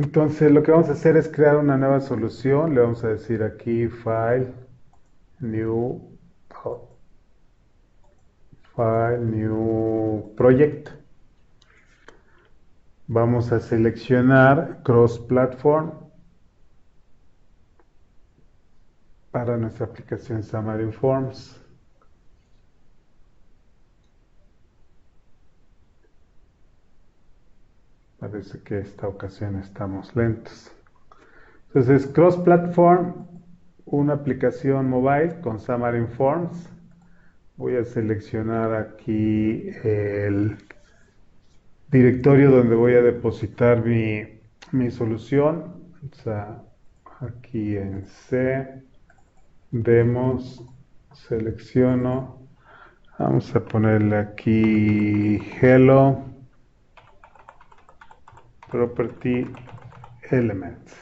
Entonces lo que vamos a hacer es crear una nueva solución. Le vamos a decir aquí File, New, File, New Project. Vamos a seleccionar Cross Platform para nuestra aplicación Xamarin Forms. Parece que esta ocasión estamos lentos. Entonces, Cross Platform, una aplicación mobile con Xamarin Forms. Voy a seleccionar aquí el directorio donde voy a depositar mi solución. O sea, aquí en C, demos, selecciono. Vamos a ponerle aquí Hello Property Elements.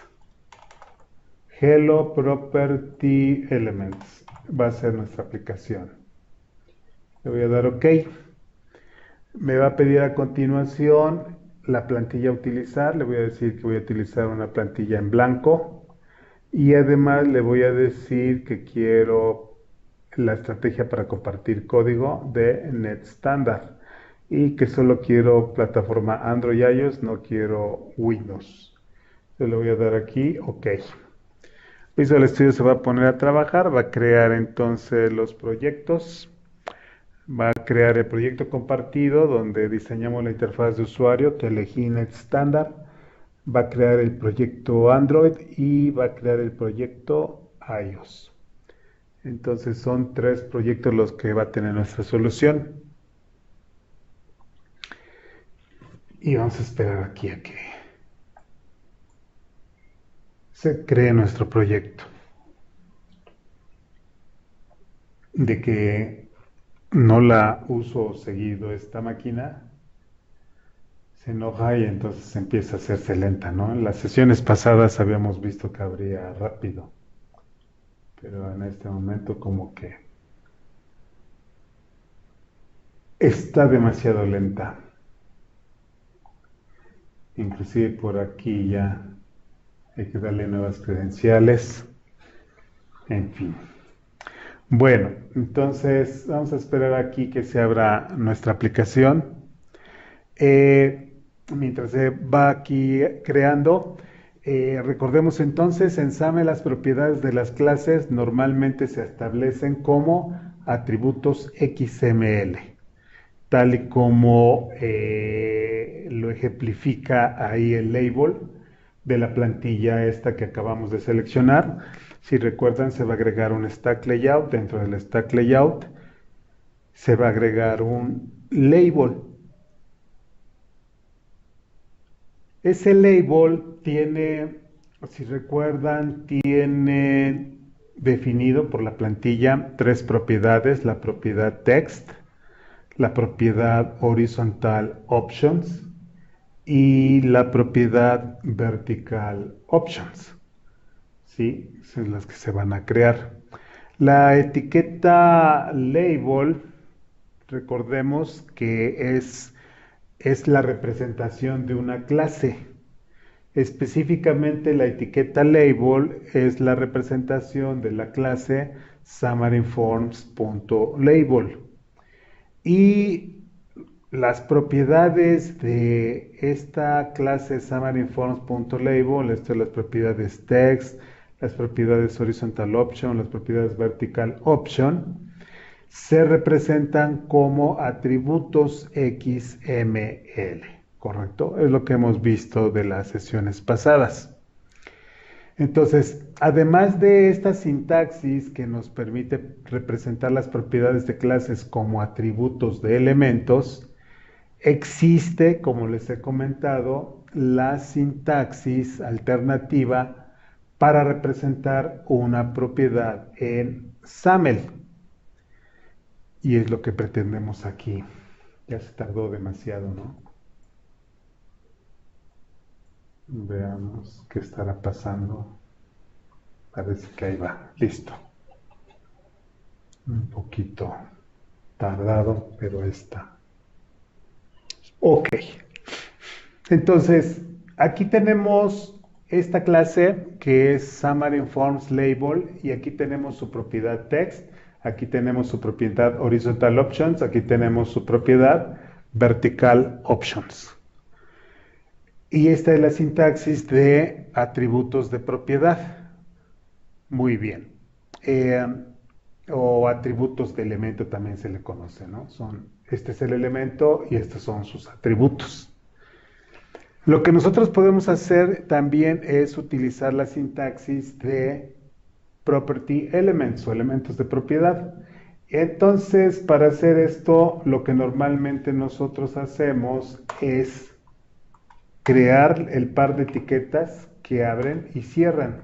Hello Property Elements va a ser nuestra aplicación. Le voy a dar OK. Me va a pedir a continuación la plantilla a utilizar. Le voy a decir que voy a utilizar una plantilla en blanco. Y además le voy a decir que quiero la estrategia para compartir código de NetStandard. Y que solo quiero plataforma Android y iOS, no quiero Windows. Yo le voy a dar aquí OK. Visual Studio se va a poner a trabajar, va a crear entonces los proyectos. Va a crear el proyecto compartido donde diseñamos la interfaz de usuario que elegí NetStandard. Va a crear el proyecto Android y va a crear el proyecto iOS. Entonces son 3 proyectos los que va a tener nuestra solución. Y vamos a esperar aquí a que se cree nuestro proyecto. De que no la uso seguido esta máquina, se enoja y entonces empieza a hacerse lenta, ¿no? En las sesiones pasadas habíamos visto que abría rápido, pero en este momento como que está demasiado lenta. Inclusive por aquí ya hay que darle nuevas credenciales. En fin. Bueno, entonces vamos a esperar aquí que se abra nuestra aplicación. Mientras se va aquí creando, recordemos entonces, en SAME las propiedades de las clases normalmente se establecen como atributos XML, tal y como lo ejemplifica ahí el label de la plantilla esta que acabamos de seleccionar. Si recuerdan, se va a agregar un stack layout. Dentro del stack layout se va a agregar un label. Ese label tiene, si recuerdan, tiene definido por la plantilla 3 propiedades: la propiedad text, la propiedad horizontal options y la propiedad vertical options. ¿Sí? Son las que se van a crear. La etiqueta label, recordemos que es la representación de una clase. Específicamente la etiqueta label es la representación de la clase xamarinforms.label. Y las propiedades de esta clase xamarinforms.label, esto es las propiedades text, las propiedades horizontal option, las propiedades vertical option, se representan como atributos XML, ¿correcto? Es lo que hemos visto de las sesiones pasadas. Entonces, además de esta sintaxis que nos permite representar las propiedades de clases como atributos de elementos, existe, como les he comentado, la sintaxis alternativa para representar una propiedad en SAML. Y es lo que pretendemos aquí. Ya se tardó demasiado, ¿no? Veamos qué estará pasando. Parece que ahí va. Listo. Un poquito tardado, pero está. Ok. Entonces, aquí tenemos esta clase que es Xamarin Forms Label y aquí tenemos su propiedad text, aquí tenemos su propiedad horizontal options, aquí tenemos su propiedad vertical options. Y esta es la sintaxis de atributos de propiedad. Muy bien. O atributos de elemento también se le conoce, ¿no? Este es el elemento y estos son sus atributos. Lo que nosotros podemos hacer también es utilizar la sintaxis de property elements o elementos de propiedad. Entonces, para hacer esto, lo que normalmente nosotros hacemos es crear el par de etiquetas que abren y cierran,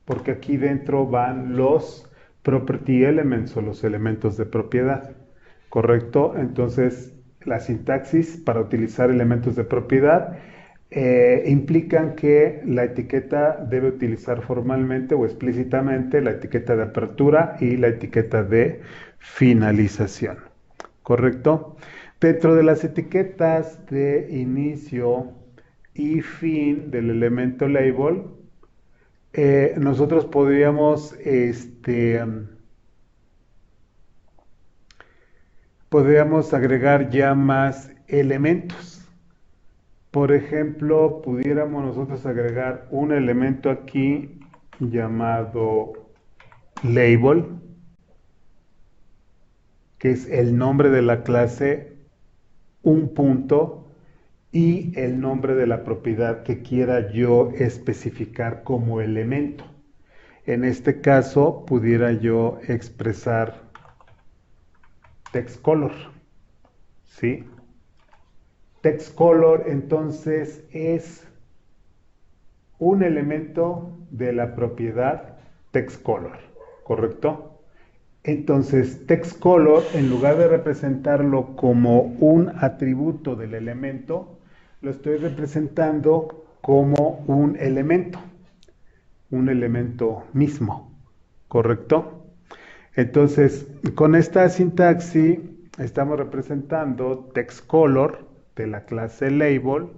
porque aquí dentro van los property elements o los elementos de propiedad, ¿correcto? Entonces, la sintaxis para utilizar elementos de propiedad implican que la etiqueta debe utilizar formalmente o explícitamente la etiqueta de apertura y la etiqueta de finalización, ¿correcto? Dentro de las etiquetas de inicio y fin del elemento label, nosotros podríamos agregar ya más elementos. Por ejemplo, pudiéramos nosotros agregar un elemento aquí llamado label, que es el nombre de la clase, un punto y el nombre de la propiedad que quiera yo especificar como elemento. En este caso, pudiera yo expresar text color, ¿sí? Text color entonces es un elemento de la propiedad text color, ¿correcto? Entonces text color, en lugar de representarlo como un atributo del elemento, lo estoy representando como un elemento mismo, ¿correcto? Entonces, con esta sintaxis estamos representando text color de la clase label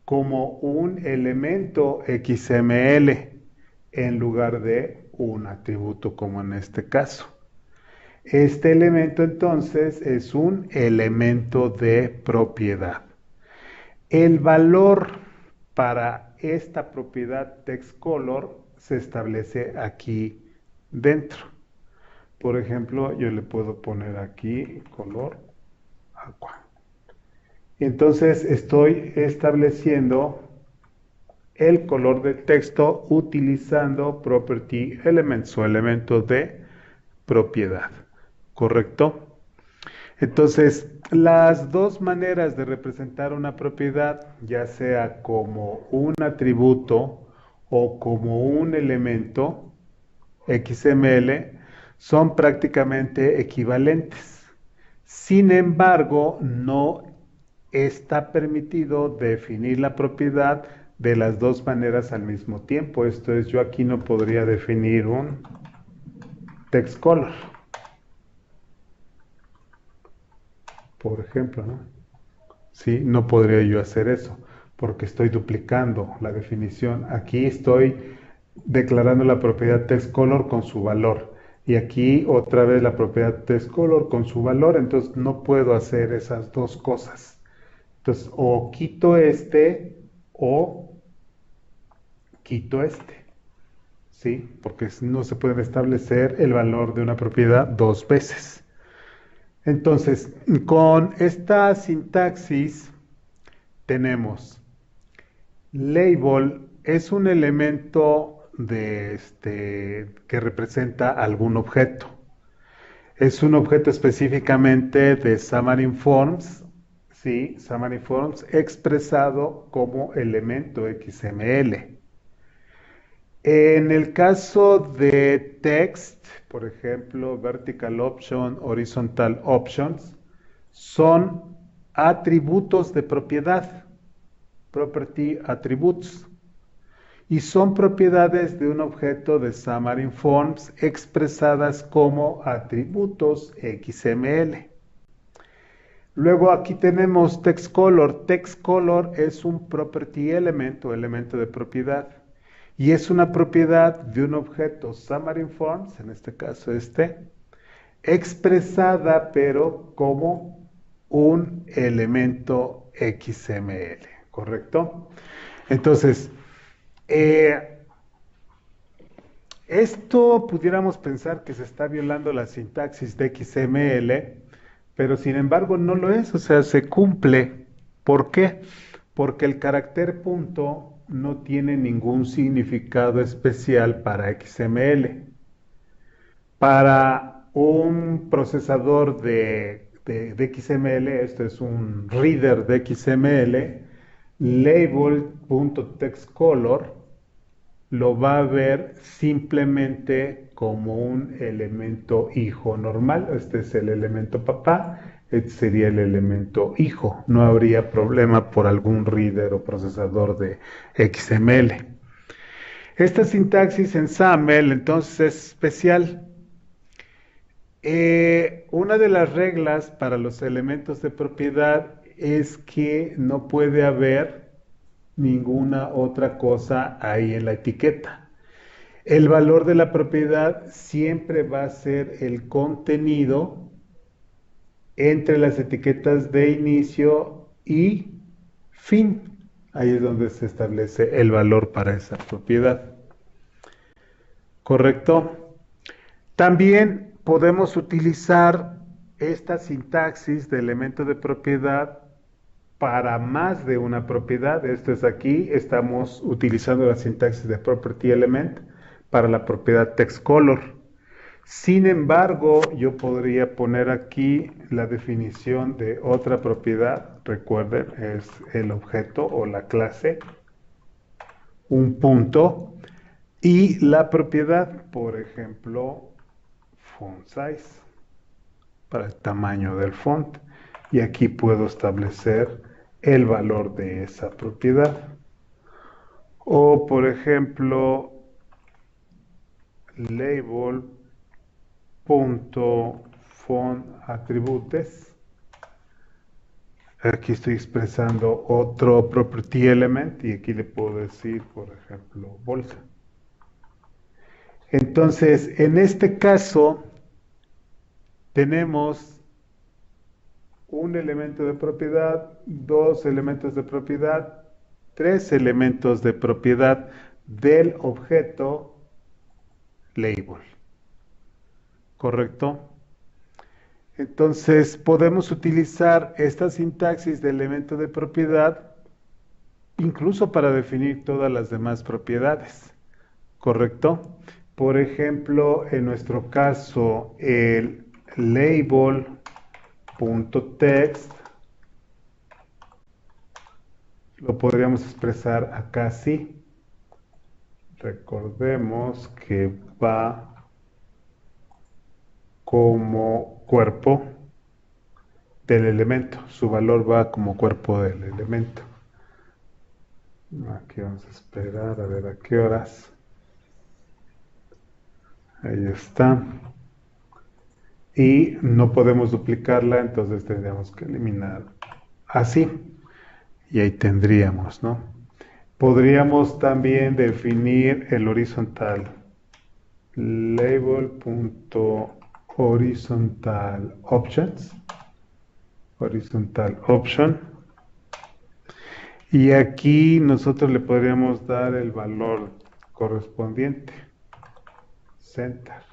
como un elemento XML en lugar de un atributo como en este caso. Este elemento entonces es un elemento de propiedad. El valor para esta propiedad text color se establece aquí dentro. Por ejemplo, yo le puedo poner aquí color agua. Entonces estoy estableciendo el color del texto utilizando property elements o elementos de propiedad, ¿correcto? Entonces, las dos maneras de representar una propiedad, ya sea como un atributo o como un elemento XML, son prácticamente equivalentes. Sin embargo, no está permitido definir la propiedad de las dos maneras al mismo tiempo. Esto es, yo aquí no podría definir un text color, por ejemplo, ¿no? Sí, no podría yo hacer eso, porque estoy duplicando la definición. Aquí estoy declarando la propiedad text color con su valor. Y aquí otra vez la propiedad text color con su valor. Entonces no puedo hacer esas dos cosas. Entonces o quito este o quito este. ¿Sí? Porque no se puede establecer el valor de una propiedad dos veces. Entonces, con esta sintaxis tenemos label es un elemento que representa algún objeto. Es un objeto específicamente de Xamarin Forms, ¿sí? Xamarin Forms expresado como elemento XML. En el caso de text, por ejemplo, vertical option, horizontal options, son atributos de propiedad, property attributes, y son propiedades de un objeto de Xamarin Forms expresadas como atributos XML. Luego aquí tenemos TextColor. TextColor es un property element o elemento de propiedad. Y es una propiedad de un objeto Xamarin Forms, en este caso expresada pero como un elemento XML, ¿correcto? Entonces, eh, esto pudiéramos pensar que se está violando la sintaxis de XML, pero sin embargo no lo es, o sea, se cumple. ¿Por qué? Porque el carácter punto no tiene ningún significado especial para XML. Para un procesador de XML, esto es un reader de XML, label.textcolor lo va a ver simplemente como un elemento hijo normal. Este es el elemento papá, este sería el elemento hijo. No habría problema por algún reader o procesador de XML. Esta sintaxis en SAML entonces es especial. Una de las reglas para los elementos de propiedad es que no puede haber ninguna otra cosa ahí en la etiqueta. El valor de la propiedad siempre va a ser el contenido entre las etiquetas de inicio y fin. Ahí es donde se establece el valor para esa propiedad. ¿Correcto? También podemos utilizar esta sintaxis de elemento de propiedad para más de una propiedad. Esto es aquí, estamos utilizando la sintaxis de property element para la propiedad TextColor. Sin embargo, yo podría poner aquí la definición de otra propiedad. Recuerden, es el objeto o la clase, un punto, y la propiedad, por ejemplo, font size, para el tamaño del font. Y aquí puedo establecer el valor de esa propiedad. O, por ejemplo, label.fontAttributes. Aquí estoy expresando otro property element y aquí le puedo decir, por ejemplo, bolsa. Entonces, en este caso, tenemos un elemento de propiedad, dos elementos de propiedad, tres elementos de propiedad del objeto label. ¿Correcto? Entonces, podemos utilizar esta sintaxis de elemento de propiedad incluso para definir todas las demás propiedades. ¿Correcto? Por ejemplo, en nuestro caso, el label.text lo podríamos expresar acá así. Recordemos que va como cuerpo del elemento. Su valor va como cuerpo del elemento. Aquí vamos a esperar a ver a qué horas. Ahí está. Y no podemos duplicarla, entonces tendríamos que eliminar así. Y ahí tendríamos, ¿no? Podríamos también definir el horizontal. Label.horizontal options. Horizontal option. Y aquí nosotros le podríamos dar el valor correspondiente. Center.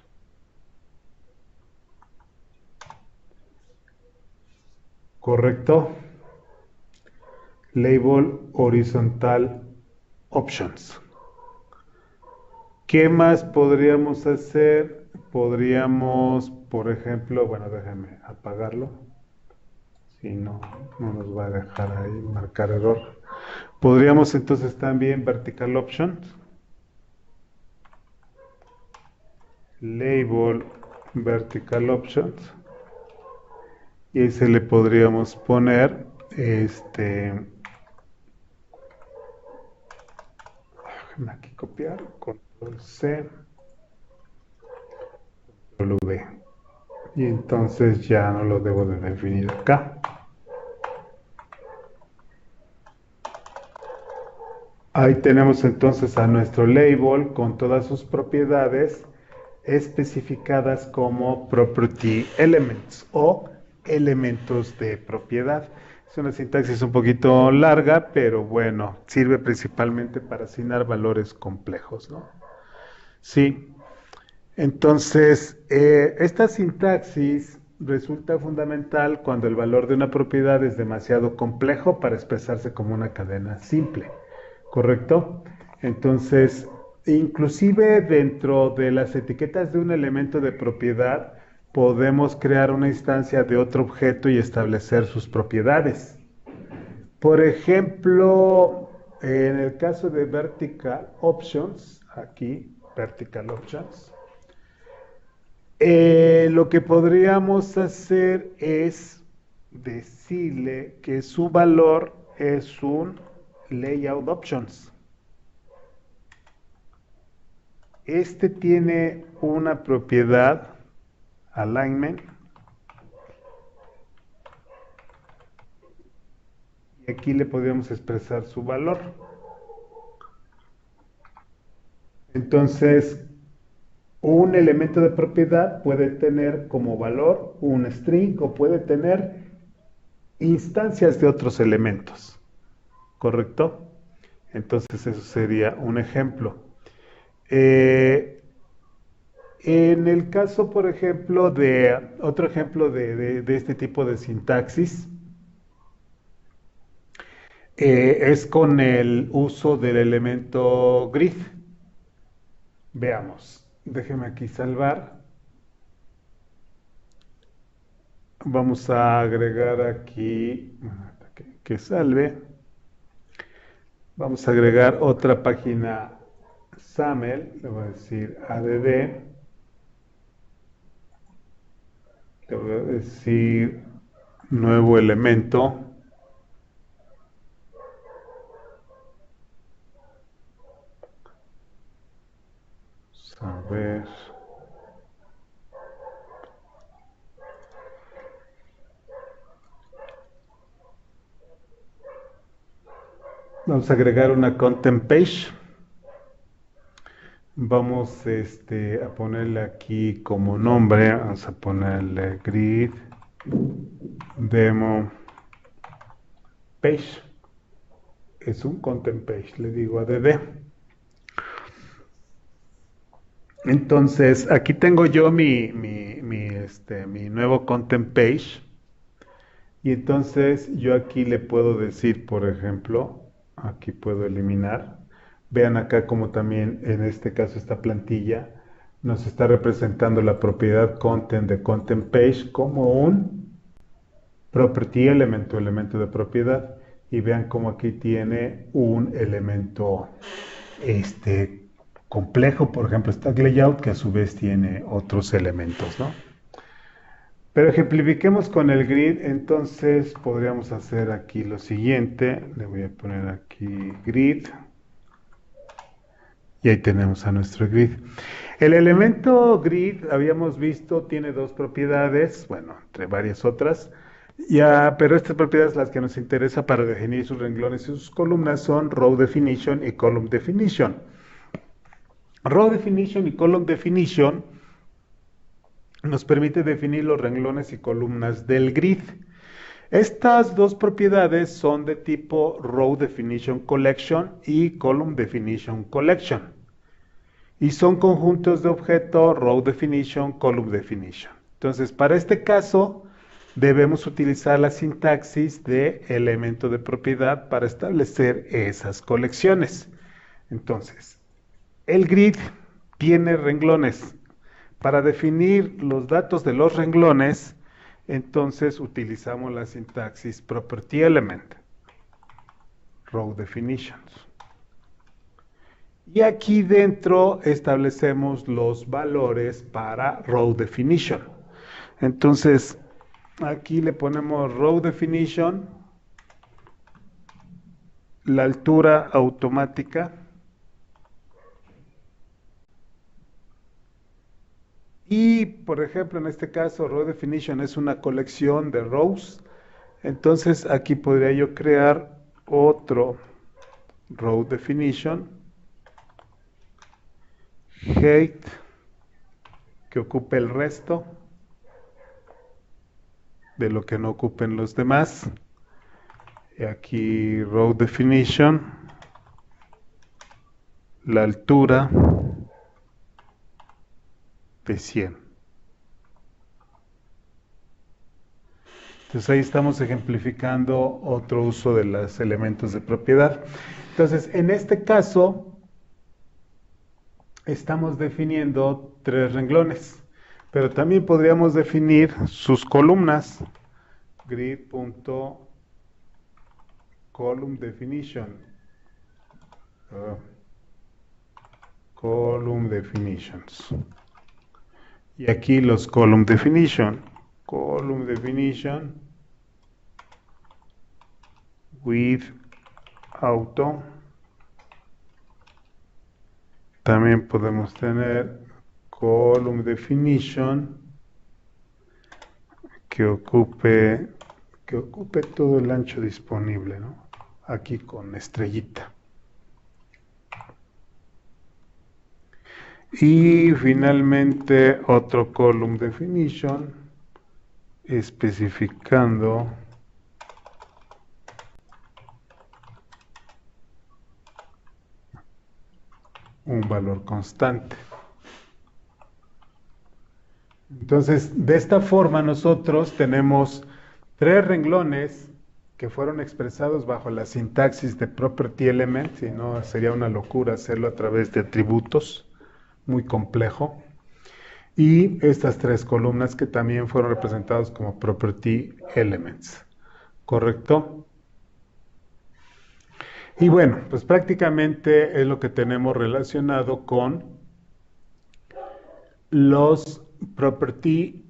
¿Correcto? Label horizontal options. ¿Qué más podríamos hacer? Podríamos, por ejemplo, bueno, déjame apagarlo. Si no, no nos va a dejar ahí marcar error. Podríamos entonces también vertical options. Label vertical options. Y ahí se le podríamos poner déjame aquí copiar, control C, control V. Y entonces ya no lo debo de definir acá. Ahí tenemos entonces a nuestro label con todas sus propiedades especificadas como property elements o elementos de propiedad. Es una sintaxis un poquito larga, pero bueno, sirve principalmente para asignar valores complejos, ¿no? Sí, entonces esta sintaxis resulta fundamental cuando el valor de una propiedad es demasiado complejo para expresarse como una cadena simple, ¿correcto? Entonces, inclusive dentro de las etiquetas de un elemento de propiedad, podemos crear una instancia de otro objeto y establecer sus propiedades. Por ejemplo, en el caso de vertical options, aquí, vertical options, lo que podríamos hacer es decirle que su valor es un layout options. Este tiene una propiedad alignment y aquí le podríamos expresar su valor. Entonces, un elemento de propiedad puede tener como valor un string o puede tener instancias de otros elementos, ¿correcto? Entonces eso sería un ejemplo. En el caso, por ejemplo, otro ejemplo de este tipo de sintaxis, es con el uso del elemento grid. Veamos, déjeme aquí salvar. Vamos a agregar aquí, que salve. Vamos a agregar otra página SAML, le voy a decir add, le voy a decir nuevo elemento. A ver. Vamos a agregar una content page. Vamos a ponerle aquí como nombre, vamos a ponerle grid demo page. Es un content page, le digo add. Entonces, aquí tengo yo mi nuevo content page. Y entonces yo aquí le puedo decir, por ejemplo, aquí puedo eliminar. Vean acá como también en este caso esta plantilla nos está representando la propiedad content de content page como un property element o elemento de propiedad. Y vean como aquí tiene un elemento complejo, por ejemplo, stack layout, que a su vez tiene otros elementos, ¿no? Pero ejemplifiquemos con el grid, entonces podríamos hacer aquí lo siguiente. Le voy a poner aquí grid. Y ahí tenemos a nuestro grid. El elemento grid, habíamos visto, tiene dos propiedades, bueno, entre varias otras. Ya, pero estas propiedades, las que nos interesa para definir sus renglones y sus columnas, son row definition y column definition. Row definition y column definition nos permite definir los renglones y columnas del grid. Estas dos propiedades son de tipo Row Definition Collection y Column Definition Collection. Y son conjuntos de objeto Row Definition, Column Definition. Entonces, para este caso, debemos utilizar la sintaxis de elemento de propiedad para establecer esas colecciones. Entonces, el grid tiene renglones. Para definir los datos de los renglones, entonces utilizamos la sintaxis property element, row definitions. Y aquí dentro establecemos los valores para row definition. Entonces, aquí le ponemos row definition, la altura automática, y, por ejemplo, en este caso, row definition es una colección de rows. Entonces, aquí podría yo crear otro row definition, height, que ocupe el resto de lo que no ocupen los demás. Y aquí row definition, la altura de 100. Entonces ahí estamos ejemplificando otro uso de los elementos de propiedad. Entonces, en este caso, estamos definiendo 3 renglones, pero también podríamos definir sus columnas. Grid.column definition. Column definitions. Y aquí los column definition. Column definition with auto. También podemos tener column definition que ocupe todo el ancho disponible, ¿no? Aquí con estrellita. Y finalmente otro column definition especificando un valor constante. Entonces, de esta forma nosotros tenemos 3 renglones que fueron expresados bajo la sintaxis de property element, si no sería una locura hacerlo a través de atributos, muy complejo. Y estas 3 columnas que también fueron representadas como property elements. ¿Correcto? Y bueno, pues prácticamente es lo que tenemos relacionado con los property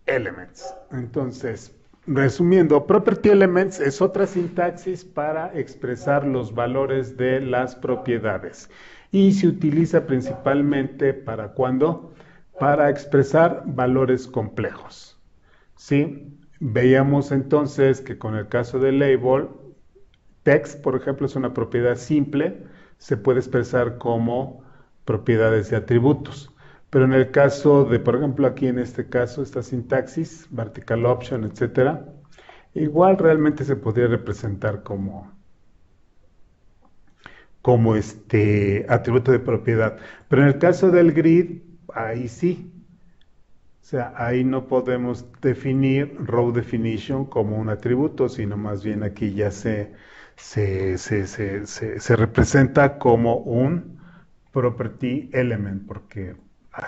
elements. Entonces, resumiendo, property elements es otra sintaxis para expresar los valores de las propiedades y se utiliza principalmente para ¿cuándo? Para expresar valores complejos. ¿Sí? Veíamos entonces que con el caso del label, text, por ejemplo, es una propiedad simple, se puede expresar como propiedades de atributos. Pero en el caso de, por ejemplo, aquí en este caso, esta sintaxis, vertical option, etcétera, igual realmente se podría representar como atributo de propiedad. Pero en el caso del grid, ahí sí. O sea, ahí no podemos definir row definition como un atributo, sino más bien aquí ya se representa como un property element, porque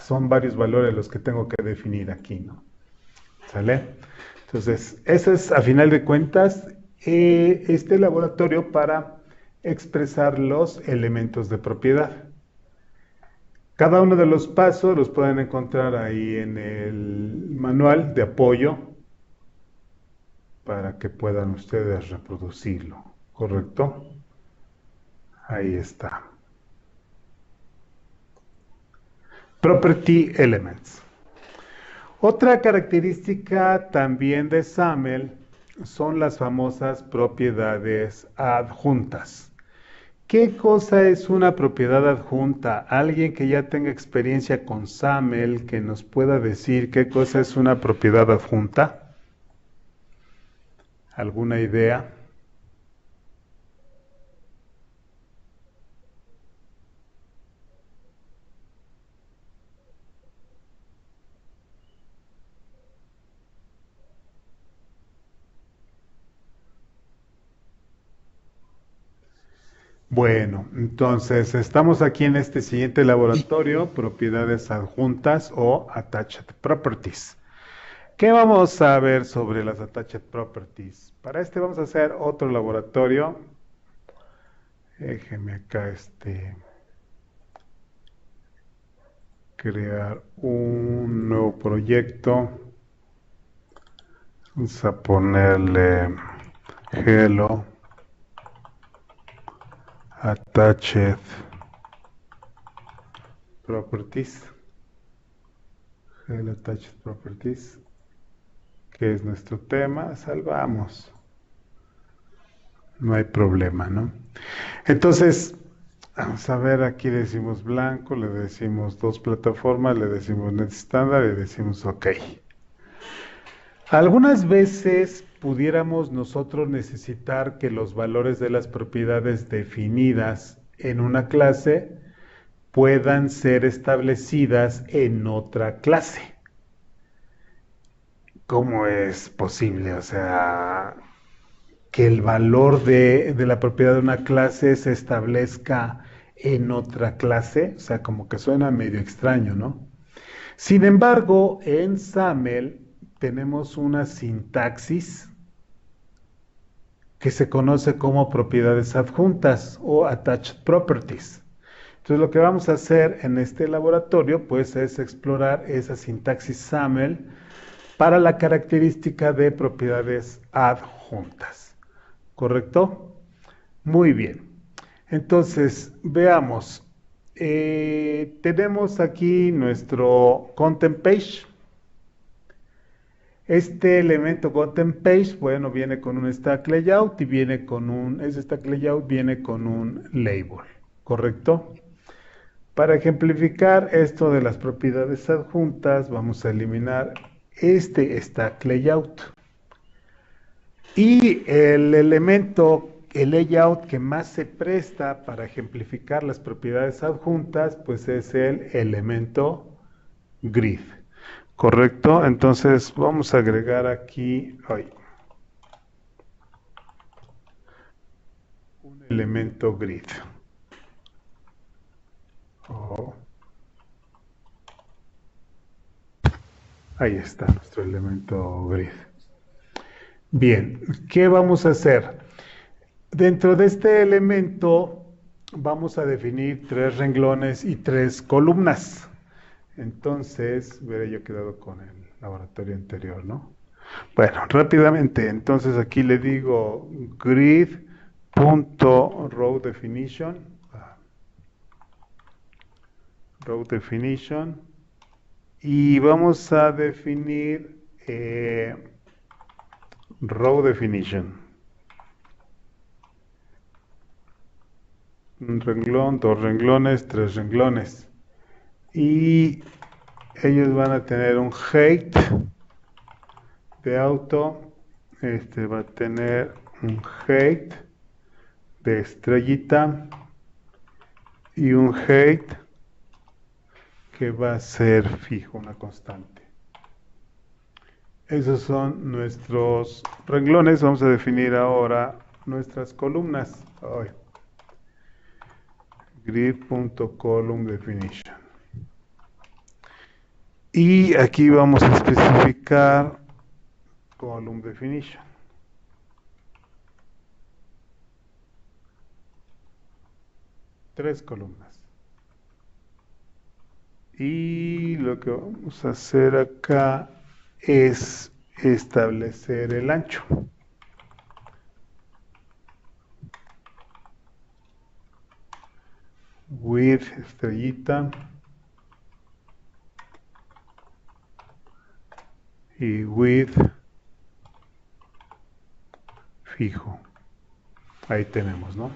son varios valores los que tengo que definir aquí, ¿no? ¿Sale? Entonces, eso es, a final de cuentas, este laboratorio para expresar los elementos de propiedad. Cada uno de los pasos los pueden encontrar ahí en el manual de apoyo para que puedan ustedes reproducirlo, ¿correcto? Ahí está. Property Elements. Otra característica también de SAML son las famosas propiedades adjuntas. ¿Qué cosa es una propiedad adjunta? Alguien que ya tenga experiencia con SAML, que nos pueda decir qué cosa es una propiedad adjunta. ¿Alguna idea? Bueno, entonces estamos aquí en este siguiente laboratorio, propiedades adjuntas o attached properties. ¿Qué vamos a ver sobre las attached properties? Para este vamos a hacer otro laboratorio. Déjeme acá crear un nuevo proyecto. Vamos a ponerle hello attached properties. Hello attached properties, que es nuestro tema. Salvamos. no hay problema, ¿no? Entonces, vamos a ver, aquí le decimos blanco, le decimos dos plataformas, le decimos net estándar y le decimos OK. Algunas veces pudiéramos nosotros necesitar que los valores de las propiedades definidas en una clase puedan ser establecidas en otra clase. ¿Cómo es posible? O sea, que el valor de la propiedad de una clase se establezca en otra clase, o sea, como que suena medio extraño, ¿no? Sin embargo, en SAML tenemos una sintaxis que se conoce como propiedades adjuntas o attached properties. Entonces lo que vamos a hacer en este laboratorio pues es explorar esa sintaxis SAML para la característica de propiedades adjuntas. ¿Correcto? Muy bien. Entonces, veamos. Tenemos aquí nuestro content page. Este elemento content page, bueno, viene con un stack layout y viene con ese stack layout viene con un label, ¿correcto? Para ejemplificar esto de las propiedades adjuntas, vamos a eliminar este stack layout. Y el elemento, el layout que más se presta para ejemplificar las propiedades adjuntas, pues es el elemento grid. ¿Correcto? Entonces vamos a agregar aquí un elemento grid. Ahí está nuestro elemento grid. Bien, ¿qué vamos a hacer? Dentro de este elemento vamos a definir 3 renglones y 3 columnas. Entonces, hubiera yo quedado con el laboratorio anterior, ¿no? Bueno, rápidamente, entonces aquí le digo grid.rowDefinition, row definition, y vamos a definir row definition. Un renglón, 2 renglones, 3 renglones. Y ellos van a tener un height de auto. Este va a tener un height de estrellita y un height que va a ser fijo, una constante. Esos son nuestros renglones. Vamos a definir ahora nuestras columnas. Grid.columnDefinition. Y aquí vamos a especificar column definition. Tres columnas. Y lo que vamos a hacer acá es establecer el ancho. Width, estrellita. Y width, fijo. Ahí tenemos, ¿no?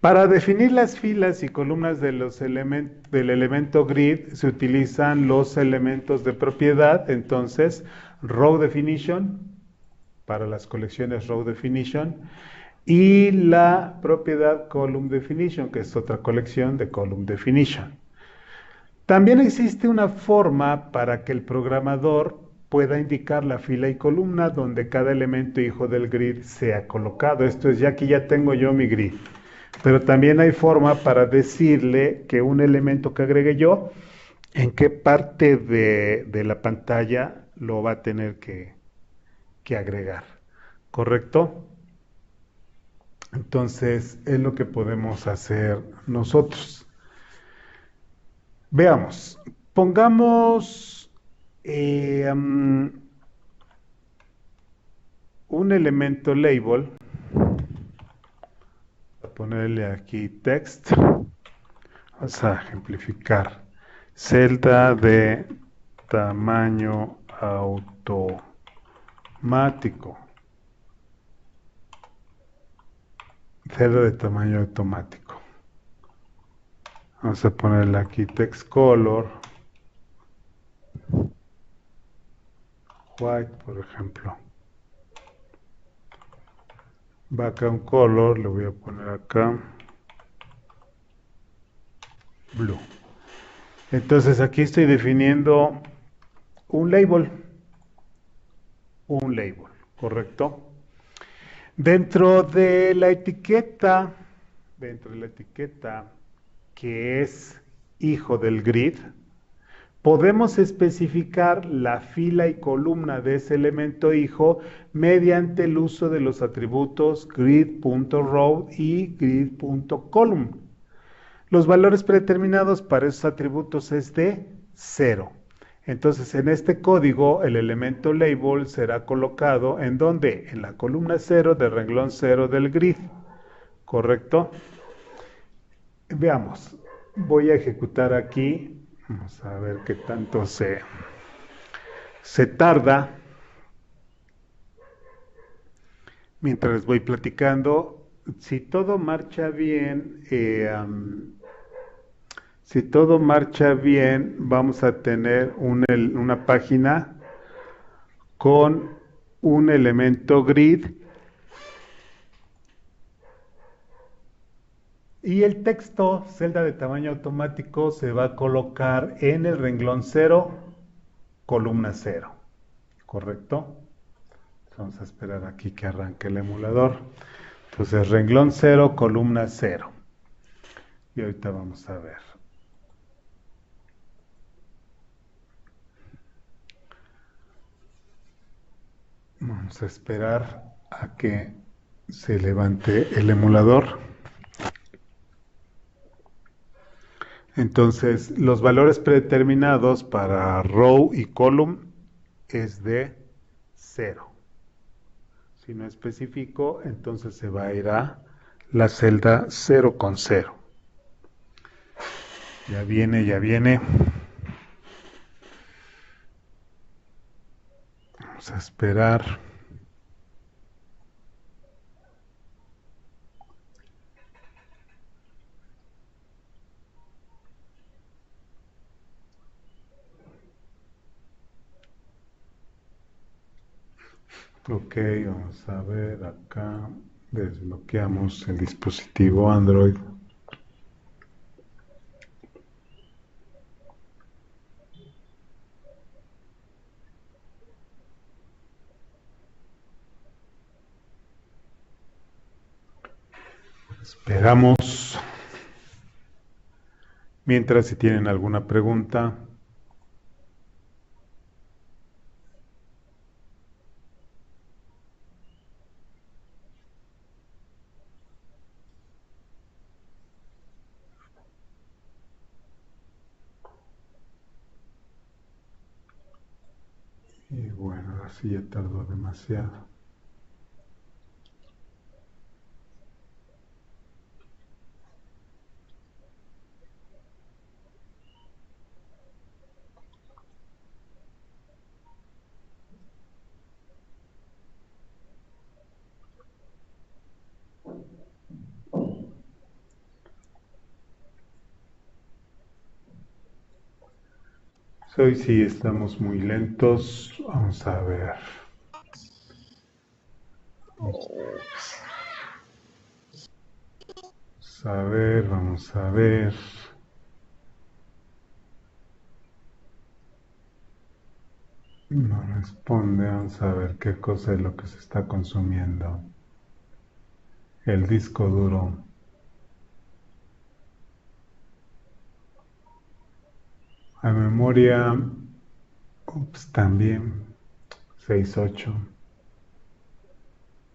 Para definir las filas y columnas de del elemento grid se utilizan los elementos de propiedad. Entonces, row definition, para las colecciones row definition, y la propiedad column definition, que es otra colección de column definition. También existe una forma para que el programador pueda indicar la fila y columna donde cada elemento hijo del grid sea colocado. Esto es ya que ya tengo yo mi grid. Pero también hay forma para decirle que un elemento que agregue yo, en qué parte de la pantalla lo va a tener que agregar. ¿Correcto? Entonces, es lo que podemos hacer nosotros. Veamos, pongamos un elemento label. A ponerle aquí text. Vamos a ejemplificar. Celda de tamaño automático. celda de tamaño automático. Vamos a ponerle aquí text color white, por ejemplo. Background color, le voy a poner acá blue. Entonces aquí estoy definiendo un label, ¿correcto? Dentro de la etiqueta que es hijo del grid, podemos especificar la fila y columna de ese elemento hijo mediante el uso de los atributos grid.row y grid.column. Los valores predeterminados para esos atributos es de 0. Entonces, en este código, el elemento label será colocado ¿en dónde? En la columna 0 del renglón 0 del grid. ¿Correcto? Veamos. Voy a ejecutar aquí. Vamos a ver qué tanto se tarda. Mientras les voy platicando, si todo marcha bien, vamos a tener una página con un elemento grid y el texto, celda de tamaño automático, se va a colocar en el renglón 0, columna 0. ¿Correcto? Vamos a esperar aquí que arranque el emulador. Entonces, renglón 0, columna 0. Y ahorita vamos a ver. Vamos a esperar a que se levante el emulador. Entonces, los valores predeterminados para row y column es de 0. Si no especifico, entonces se va a ir a la celda 0 con 0. Ya viene, ya viene. Vamos a esperar. Ok, vamos a ver acá. Desbloqueamos el dispositivo Android. Esperamos. Mientras, si tienen alguna pregunta. Y bueno, así ya tardó demasiado. Hoy sí estamos muy lentos. Vamos a ver. Vamos a ver. No responde. Vamos a ver qué cosa es lo que se está consumiendo. El disco duro. La memoria. También. 6.8.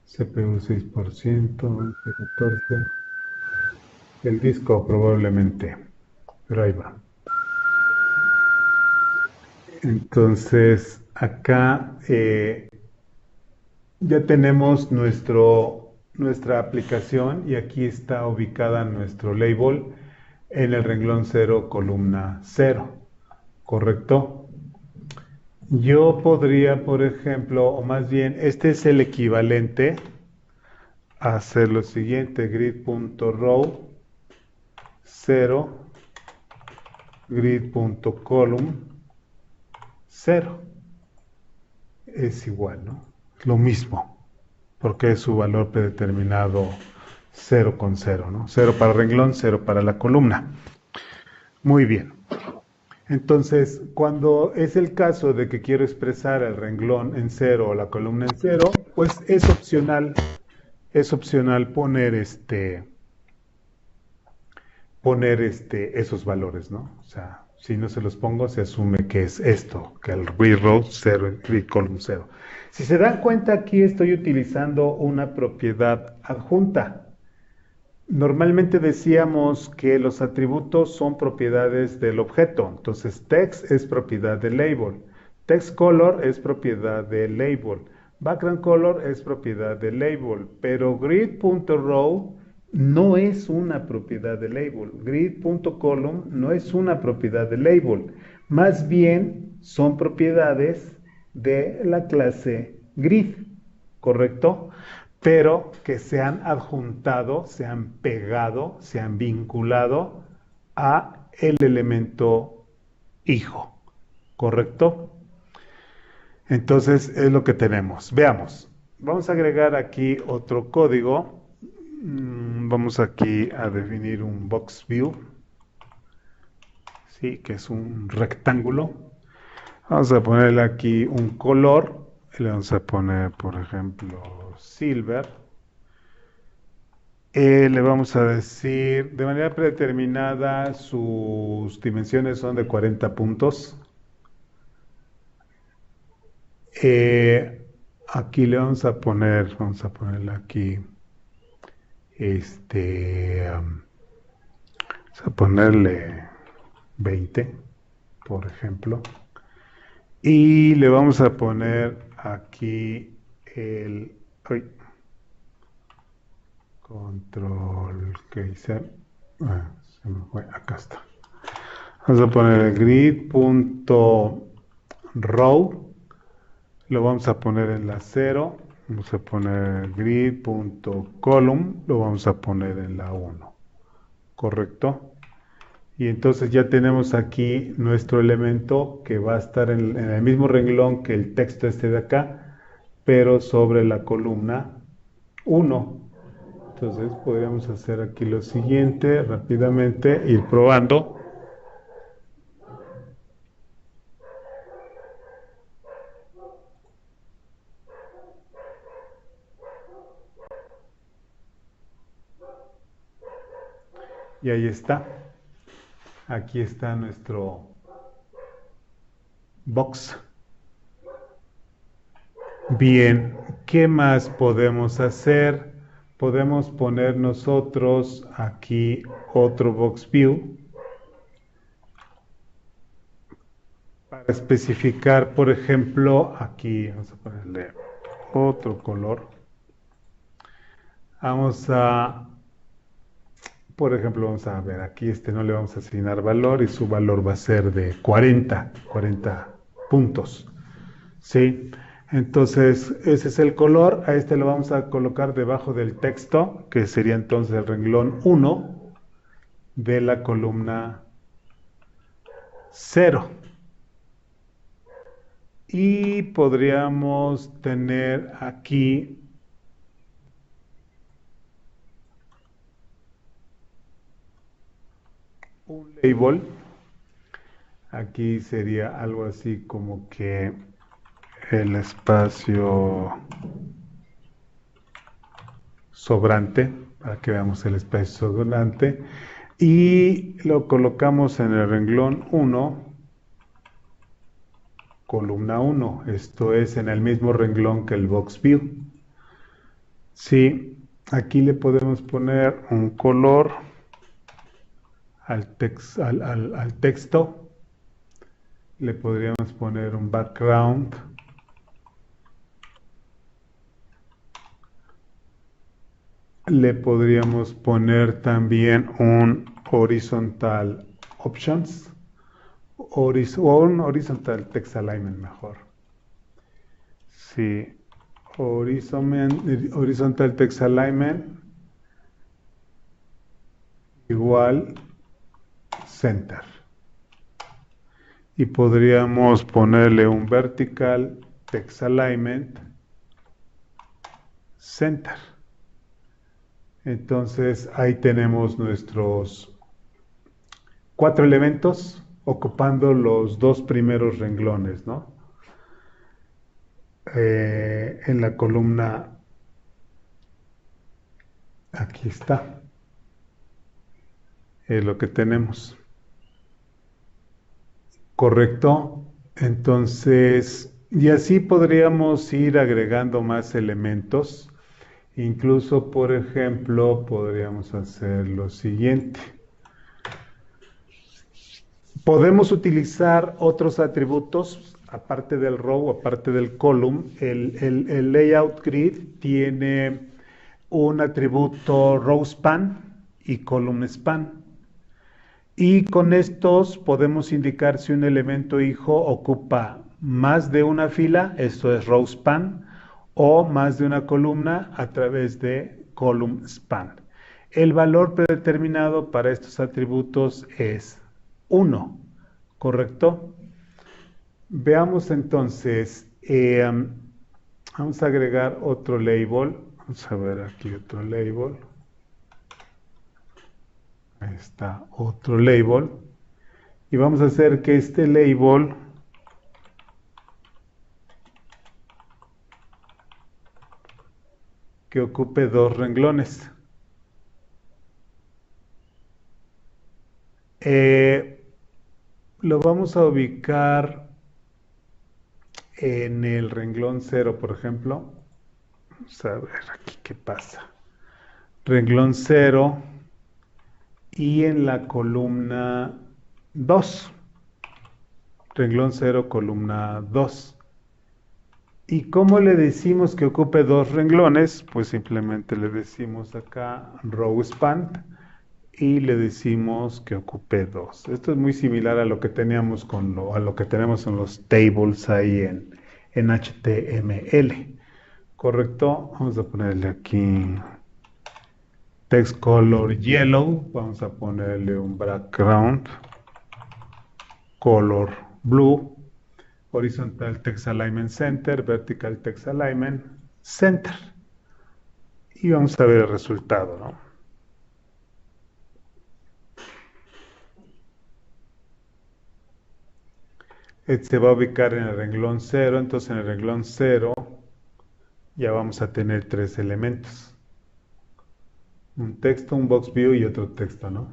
CPU 6%. 14. El disco probablemente. Pero ahí va. Entonces, acá ya tenemos nuestra aplicación y aquí está ubicada nuestro label en el renglón 0, columna 0, ¿correcto? Yo podría, por ejemplo, o más bien, este es el equivalente hacer lo siguiente, grid.row 0, grid.column 0. Es igual, ¿no? Lo mismo, porque es su valor predeterminado 0 con 0, ¿no? 0 para el renglón, 0 para la columna. Muy bien. Entonces, cuando es el caso de que quiero expresar el renglón en 0 o la columna en 0, pues es opcional poner esos valores, ¿no? O sea, si no se los pongo, se asume que es esto, que el read row 0 y read column 0. Si se dan cuenta, aquí estoy utilizando una propiedad adjunta. Normalmente decíamos que los atributos son propiedades del objeto. Entonces, text es propiedad del label. Text color es propiedad del label. Background color es propiedad del label. Pero grid.row no es una propiedad del label. Grid.column no es una propiedad del label. Más bien son propiedades de la clase grid. ¿Correcto? Pero que se han adjuntado, se han pegado, se han vinculado a el elemento hijo, ¿correcto? Entonces es lo que tenemos. Veamos, vamos a agregar aquí otro código. Vamos aquí a definir un box view, ¿sí? Que es un rectángulo. Vamos a ponerle aquí un color. Le vamos a poner, por ejemplo, silver. Le vamos a decir, de manera predeterminada, sus dimensiones son de 40 puntos. Aquí le vamos a ponerle aquí, vamos a ponerle 20, por ejemplo. Y le vamos a poner aquí control, que hice, se me fue, acá está. Vamos a poner grid.row, lo vamos a poner en la 0, vamos a poner grid.column, lo vamos a poner en la 1, ¿correcto? Y entonces ya tenemos aquí nuestro elemento que va a estar en el mismo renglón que el texto este de acá, pero sobre la columna 1. Entonces podríamos hacer aquí lo siguiente, rápidamente, ir probando. Y ahí está. Aquí está nuestro box. Bien, ¿qué más podemos hacer? Podemos poner nosotros aquí otro box view para especificar, por ejemplo, aquí vamos a ponerle otro color. Vamos a, por ejemplo, vamos a ver, aquí no le vamos a asignar valor y su valor va a ser de 40 puntos. ¿Sí? Entonces, ese es el color. A este lo vamos a colocar debajo del texto, que sería entonces el renglón 1 de la columna 0. Y podríamos tener aquí un label. Aquí sería algo así como que el espacio sobrante, para que veamos el espacio sobrante, y lo colocamos en el renglón 1, columna 1, esto es en el mismo renglón que el box view. Sí, aquí le podemos poner un color al texto, le podríamos poner un background, le podríamos poner también un horizontal options, o un horizontal text alignment mejor. Sí, horizontal text alignment igual center. Y podríamos ponerle un vertical text alignment center. Entonces ahí tenemos nuestros 4 elementos ocupando los 2 primeros renglones, ¿no? En la columna, aquí está, es lo que tenemos. ¿Correcto? Entonces, y así podríamos ir agregando más elementos. Incluso, por ejemplo, podríamos hacer lo siguiente. Podemos utilizar otros atributos, aparte del row, aparte del column. El layout grid tiene un atributo row span y column span. Y con estos podemos indicar si un elemento hijo ocupa más de una fila, esto es row span, o más de una columna a través de column span. El valor predeterminado para estos atributos es 1, ¿correcto? Veamos entonces, vamos a agregar otro label. Vamos a ver aquí otro label. Ahí está otro label. Y vamos a hacer que este label que ocupe 2 renglones. Lo vamos a ubicar en el renglón 0, por ejemplo. Vamos a ver aquí qué pasa. Renglón 0 y en la columna 2. Renglón 0, columna 2. ¿Y cómo le decimos que ocupe 2 renglones? Pues simplemente le decimos acá row span y le decimos que ocupe 2. Esto es muy similar a lo que teníamos a lo que tenemos en los tables ahí en HTML. ¿Correcto? Vamos a ponerle aquí text color yellow. Vamos a ponerle un background color blue. Horizontal text alignment center, vertical text alignment center. Y vamos a ver el resultado, ¿no? Este se va a ubicar en el renglón 0, entonces en el renglón 0 ya vamos a tener 3 elementos. Un texto, un box view y otro texto, ¿no?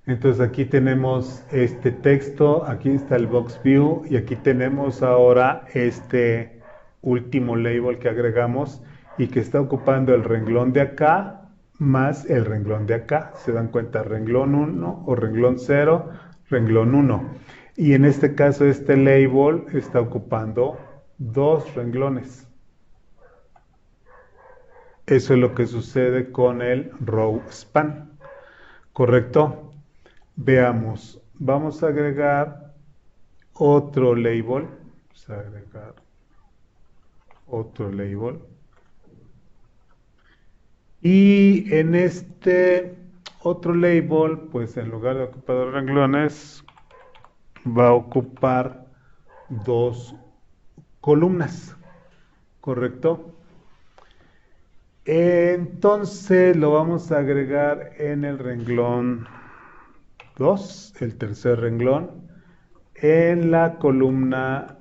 Entonces aquí tenemos este texto, aquí está el box view y aquí tenemos ahora este último label que agregamos y que está ocupando el renglón de acá más el renglón de acá. ¿Se dan cuenta? Renglón 1 o renglón 0, renglón 1. Y en este caso este label está ocupando 2 renglones. Eso es lo que sucede con el row span. ¿Correcto? Veamos, vamos a agregar otro label. Vamos a agregar otro label. Y en este otro label, pues en lugar de ocupar 2 renglones, va a ocupar 2 columnas. ¿Correcto? Entonces lo vamos a agregar en el renglón 2, el tercer renglón, en la columna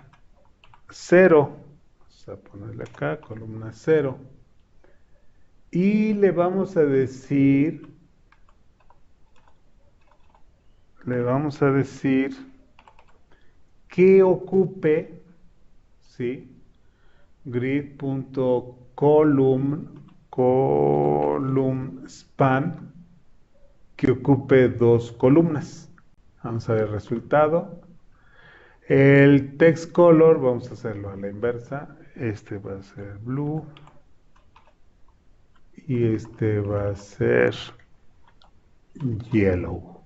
0. Vamos a ponerle acá, columna 0. Y le vamos a decir que ocupe, ¿sí? Grid.column span que ocupe 2 columnas. Vamos a ver el resultado. El text color, vamos a hacerlo a la inversa. Este va a ser blue. Y este va a ser yellow.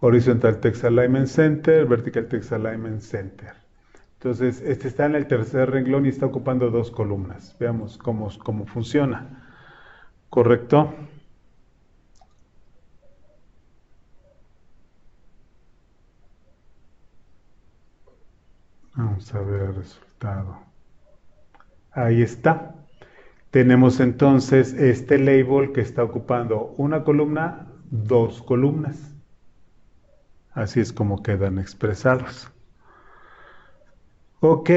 Horizontal text alignment center, vertical text alignment center. Entonces, este está en el tercer renglón y está ocupando 2 columnas. Veamos cómo funciona. ¿Correcto? Vamos a ver el resultado. Ahí está. Tenemos entonces este label que está ocupando una columna, 2 columnas. Así es como quedan expresados. Ok,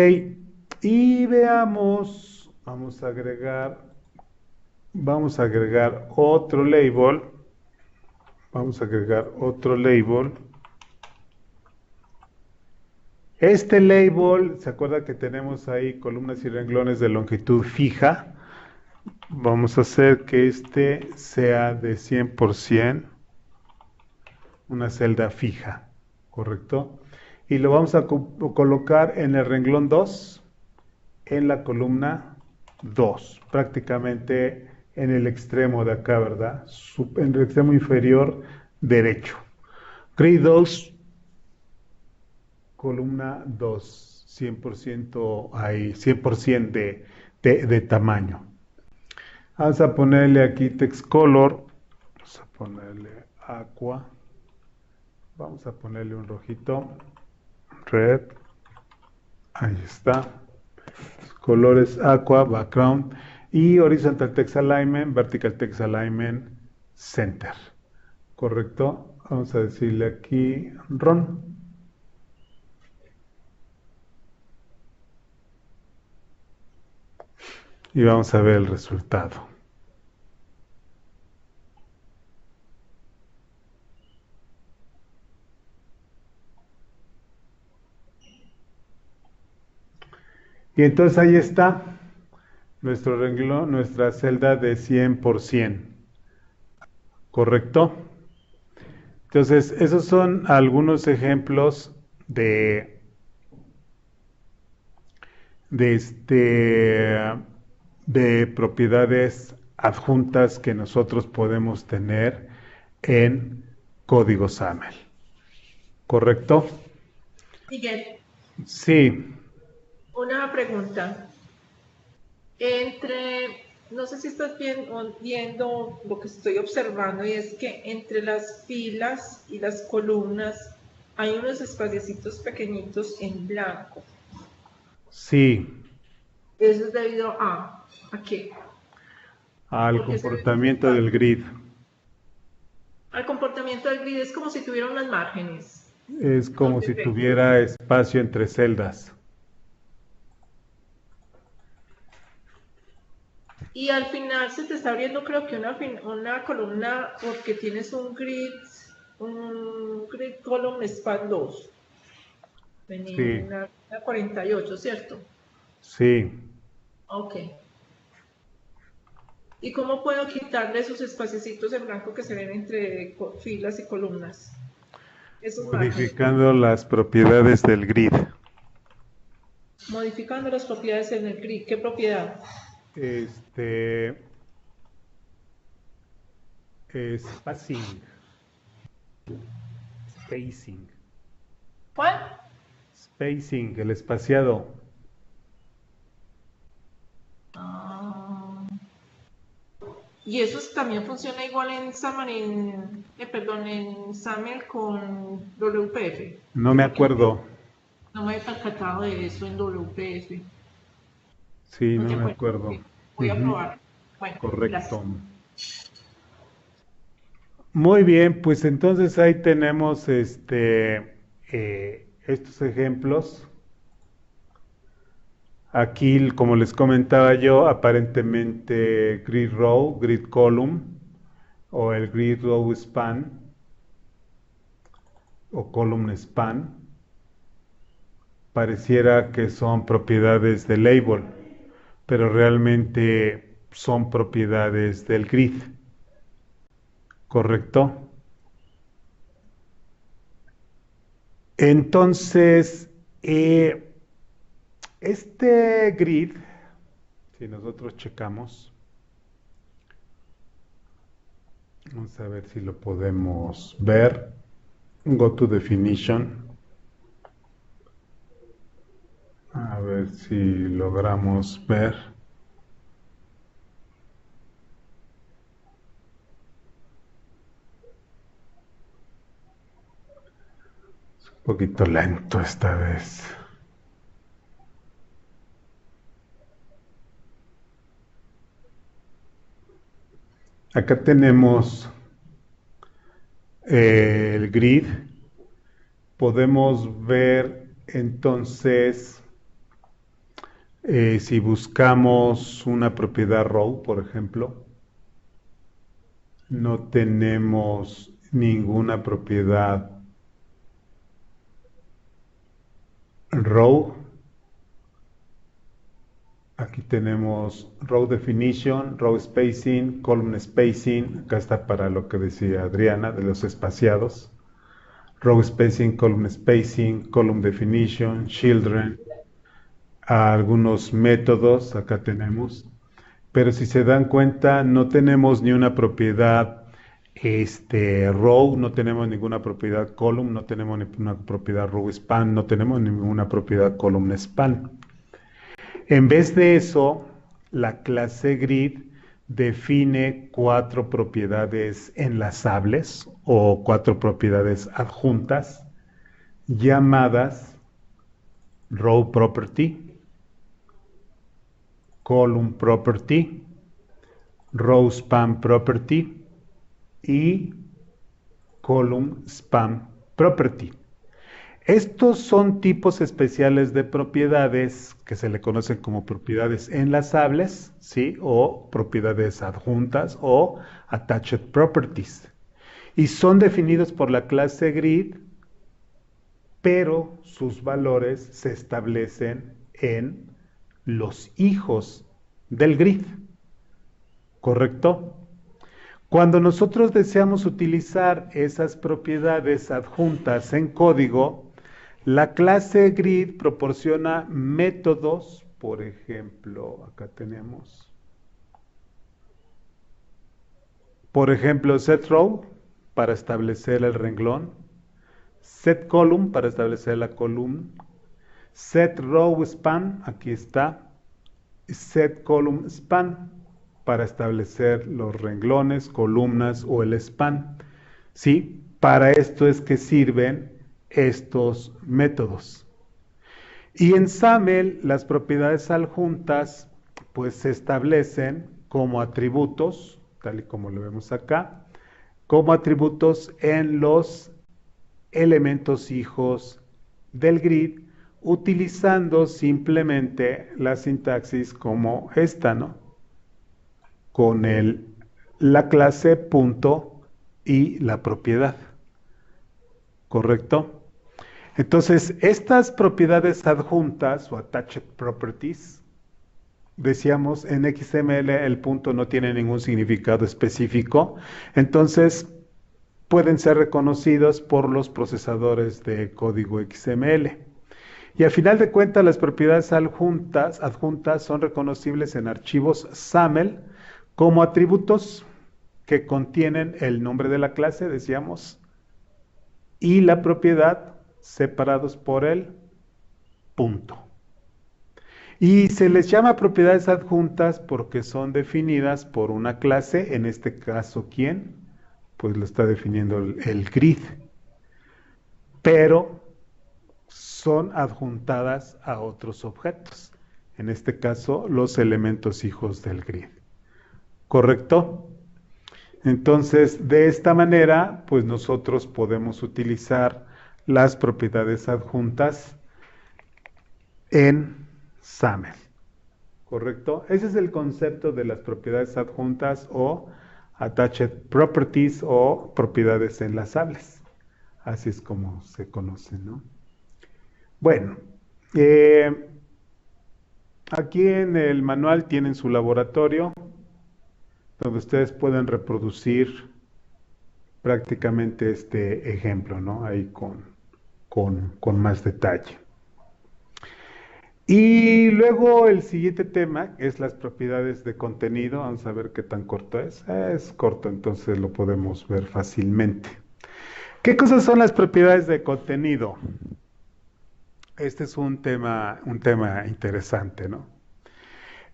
y veamos, vamos a agregar otro label. Vamos a agregar otro label. Este label, ¿se acuerda que tenemos ahí columnas y renglones de longitud fija? Vamos a hacer que este sea de 100%, una celda fija, ¿correcto? Y lo vamos a colocar en el renglón 2, en la columna 2, prácticamente en el extremo de acá, ¿verdad? En el extremo inferior derecho. Grid 2, columna 2, 100% ahí, 100% de tamaño. Vamos a ponerle aquí text color, vamos a ponerle aqua, vamos a ponerle un rojito, red, ahí está, colores aqua, background, y horizontal text alignment, vertical text alignment, center, ¿correcto? Vamos a decirle aquí run. Y vamos a ver el resultado. Y entonces ahí está nuestro renglón, nuestra celda de 100%, ¿correcto? Entonces, esos son algunos ejemplos de, de propiedades adjuntas que nosotros podemos tener en código SAML, ¿correcto? Miguel, Sí, una pregunta. No sé si estás viendo lo que estoy observando, y es que entre las filas y las columnas hay unos espaciecitos pequeñitos en blanco. sí, Eso es debido ¿a qué? al Porque se ve ese comportamiento del espacio. grid. Al comportamiento del grid es como si tuviera unas márgenes. Es No como te si veo. tuviera espacio entre celdas. Y al final se te está abriendo, creo que una columna, porque tienes un grid column span 2 Sí, en la 48, ¿cierto? sí. Ok. ¿Y cómo puedo quitarle esos espaciecitos en blanco que se ven entre filas y columnas? Esos márgenes. Modificando las propiedades del grid. Modificando las propiedades en el grid. ¿Qué propiedad? Este, spacing, spacing, ¿Cuál? spacing, el espaciado. Ah, y eso también funciona igual en perdón, en SAML con WPF. No Yo me porque acuerdo. no me he percatado de eso en WPF. Sí, ¿No no te me acuerdas? acuerdo. Ok, voy a Ujú, probar. Bueno, gracias. correcto. Muy bien, pues entonces ahí tenemos estos ejemplos. Aquí, como les comentaba yo, aparentemente grid row, grid column o el grid row span o column span pareciera que son propiedades del label, pero realmente son propiedades del grid, ¿correcto? Entonces, este grid, si nosotros checamos, vamos a ver si lo podemos ver. Go to definition. ver si logramos ver. Es un poquito lento esta vez. Acá tenemos el grid. Podemos ver entonces si buscamos una propiedad row, por ejemplo, no tenemos ninguna propiedad row. Aquí tenemos row definition, row spacing, column spacing. Acá está para lo que decía Adriana de los espaciados. Row spacing, column definition, children. Algunos métodos acá tenemos. Pero si se dan cuenta, no tenemos ni una propiedad row, no tenemos ninguna propiedad column, no tenemos ninguna propiedad row span, no tenemos ninguna propiedad column span. En vez de eso, la clase grid define 4 propiedades enlazables o 4 propiedades adjuntas llamadas row property, column property, row span property y column span property. Estos son tipos especiales de propiedades que se le conocen como propiedades enlazables, ¿sí? O propiedades adjuntas o attached properties. Y son definidos por la clase grid, pero sus valores se establecen en los hijos del grid. ¿Correcto? Cuando nosotros deseamos utilizar esas propiedades adjuntas en código, la clase grid proporciona métodos, por ejemplo, acá tenemos, por ejemplo, setRow para establecer el renglón, setColumn para establecer la columna, setRowSpan, aquí está, setColumnSpan para establecer los renglones, columnas o el span. ¿Sí? Para esto es que sirven estos métodos. Y en SAML las propiedades adjuntas pues se establecen como atributos, tal y como lo vemos acá, como atributos en los elementos hijos del grid, utilizando simplemente la sintaxis como esta, ¿no? Con la clase punto y la propiedad. ¿Correcto? Entonces, estas propiedades adjuntas o attached properties, decíamos en XML el punto no tiene ningún significado específico, entonces pueden ser reconocidos por los procesadores de código XML. Y al final de cuentas, las propiedades adjuntas son reconocibles en archivos SAML como atributos que contienen el nombre de la clase, decíamos, y la propiedad separados por el punto. Y se les llama propiedades adjuntas porque son definidas por una clase, en este caso, ¿quién? Pues lo está definiendo el grid. Pero son adjuntadas a otros objetos, en este caso, los elementos hijos del grid. ¿Correcto? Entonces, de esta manera, pues nosotros podemos utilizar las propiedades adjuntas en SAML. ¿Correcto? Ese es el concepto de las propiedades adjuntas o attached properties o propiedades enlazables. Así es como se conocen, ¿no? Bueno, aquí en el manual tienen su laboratorio donde ustedes pueden reproducir prácticamente este ejemplo, ¿no? Ahí con más detalle. Y luego el siguiente tema es las propiedades de contenido. Vamos a ver qué tan corto es. Es corto, entonces lo podemos ver fácilmente. ¿Qué cosas son las propiedades de contenido? Este es un tema interesante, ¿no?